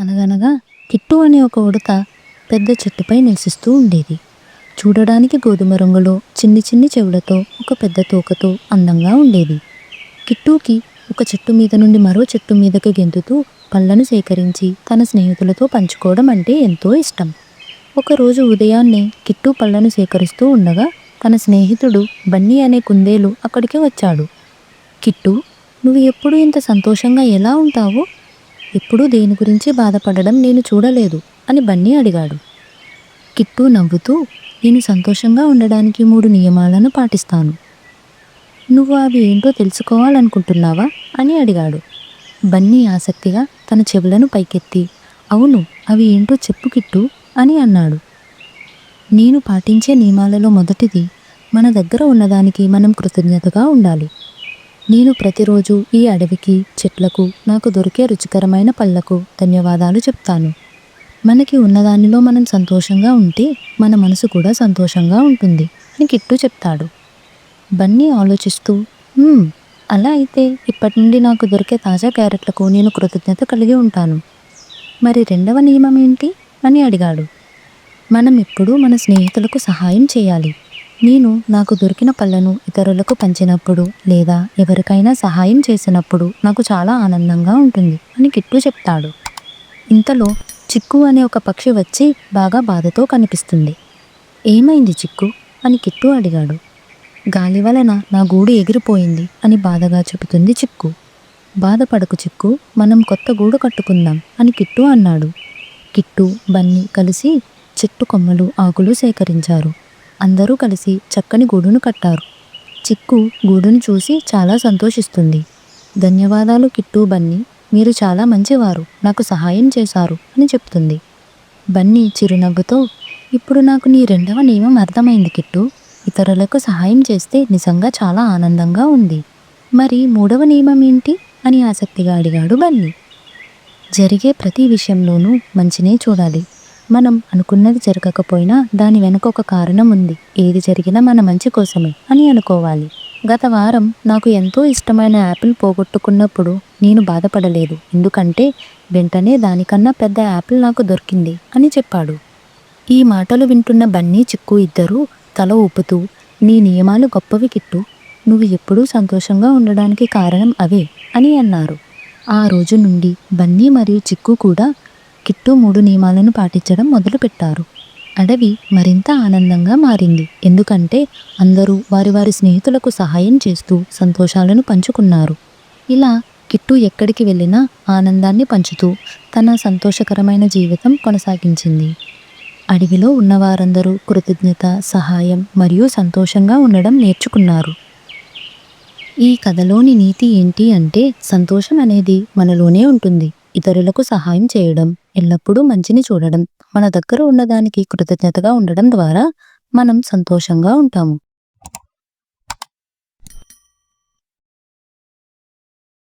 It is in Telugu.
అనగనగా కిట్టు అనే ఒక ఉడత పెద్ద చెట్టుపై నివసిస్తూ ఉండేది. చూడడానికి గోధుమ రంగులో చిన్ని చిన్ని చెవులతో ఒక పెద్ద తోకతో అందంగా ఉండేది. కిట్టుకి ఒక చెట్టు మీద నుండి మరో చెట్టు మీదకి గెంతుతూ పళ్ళను సేకరించి తన స్నేహితులతో పంచుకోవడం అంటే ఎంతో ఇష్టం. ఒకరోజు ఉదయాన్నే కిట్టు పళ్ళను సేకరిస్తూ ఉండగా తన స్నేహితుడు బన్నీ అనే కుందేలు అక్కడికి వచ్చాడు. కిట్టు, నువ్వు ఎప్పుడు ఇంత సంతోషంగా ఎలా ఉంటావు? ఎప్పుడూ దేని గురించి బాధపడడం నేను చూడలేదు అని బన్నీ అడిగాడు. కిట్టు నవ్వుతూ, నేను సంతోషంగా ఉండడానికి 3 నియమాలను పాటిస్తాను. నువ్వు అవి ఏంటో తెలుసుకోవాలనుకుంటున్నావా అని అడిగాడు. బన్నీ ఆసక్తిగా తన చెవులను పైకెత్తి, అవును, అవి ఏంటో చెప్పు కిట్టు అని అన్నాడు. నేను పాటించే నియమాలలో మొదటిది, మన దగ్గర ఉన్నదానికి మనం కృతజ్ఞతగా ఉండాలి. నేను ప్రతిరోజు ఈ అడవికి, చెట్లకు, నాకు దొరికే రుచికరమైన పళ్ళకు ధన్యవాదాలు చెప్తాను. మనకి ఉన్నదానిలో మనం సంతోషంగా ఉంటే మన మనసు కూడా సంతోషంగా ఉంటుంది అని కిట్టు చెప్తాడు. బన్నీ ఆలోచిస్తూ, అలా అయితే ఇప్పటి నుండి నాకు దొరికే తాజా క్యారెట్లకు నేను కృతజ్ఞత కలిగి ఉంటాను. మరి 2వ నియమం ఏంటి అని అడిగాడు. మనం ఎప్పుడూ మన స్నేహితులకు సహాయం చేయాలి. నేను నాకు దొరికిన పళ్ళను ఇతరులకు పంచినప్పుడు లేదా ఎవరికైనా సహాయం చేసినప్పుడు నాకు చాలా ఆనందంగా ఉంటుంది అని కిట్టు చెప్తాడు. ఇంతలో చిక్కు అనే ఒక పక్షి వచ్చి బాగా బాధతో కనిపిస్తుంది. ఏమైంది చిక్కు అని కిట్టు అడిగాడు. గాలి వలన నా గూడు ఎగిరిపోయింది అని బాధగా చెబుతుంది చిక్కు. బాధపడకు చిక్కు, మనం కొత్త గూడు కట్టుకుందాం అని కిట్టు అన్నాడు. కిట్టు, బన్నీ కలిసి చెట్టు కొమ్మలు, ఆకులు సేకరించారు. అందరూ కలిసి చక్కని గూడును కట్టారు. చిక్కు గూడును చూసి చాలా సంతోషిస్తుంది. ధన్యవాదాలు కిట్టు, బన్నీ, మీరు చాలా మంచివారు, నాకు సహాయం చేశారు అని చెప్తుంది. బన్నీ చిరునవ్వుతో, ఇప్పుడు నాకు నీ 2వ నియమం అర్థమైంది కిట్టు. ఇతరులకు సహాయం చేస్తే నిజంగా చాలా ఆనందంగా ఉంది. మరి 3వ నియమం ఏంటి అని ఆసక్తిగా అడిగాడు బన్నీ. జరిగే ప్రతి విషయంలోనూ మంచినే చూడాలి. మనం అనుకున్నది జరగకపోయినా దాని వెనుక ఒక కారణం ఉంది. ఏది జరిగినా మన మంచి కోసమే అని అనుకోవాలి. గత వారం నాకు ఎంతో ఇష్టమైన యాపిల్ పోగొట్టుకున్నప్పుడు నేను బాధపడలేదు, ఎందుకంటే వెంటనే దానికన్నా పెద్ద యాపిల్ నాకు దొరికింది అని చెప్పాడు. ఈ మాటలు వింటున్న బన్నీ, చిక్కు ఇద్దరూ తల ఊపుతూ, నీ నియమాలు గొప్పవి కిట్టు, నువ్వు ఎప్పుడూ సంతోషంగా ఉండడానికి కారణం అవే అని అన్నారు. ఆ రోజు నుండి బన్నీ మరియు చిక్కు కూడా కిట్టు 3 నియమాలను పాటించడం మొదలుపెట్టారు. అడవి మరింత ఆనందంగా మారింది, ఎందుకంటే అందరూ వారి వారి స్నేహితులకు సహాయం చేస్తూ సంతోషాలను పంచుకున్నారు. ఇలా కిట్టు ఎక్కడికి వెళ్ళినా ఆనందాన్ని పంచుతూ తన సంతోషకరమైన జీవితం కొనసాగించింది. అడవిలో ఉన్నవారందరూ కృతజ్ఞత, సహాయం మరియు సంతోషంగా ఉండడం నేర్చుకున్నారు. ఈ కథలోని నీతి ఏంటి అంటే, సంతోషం అనేది మనలోనే ఉంటుంది. ఇతరులకు సహాయం చేయడం, ఎల్లప్పుడూ మంచిని చూడడం, మన దగ్గర ఉన్నదానికి కృతజ్ఞతగా ఉండడం ద్వారా మనం సంతోషంగా ఉంటాము.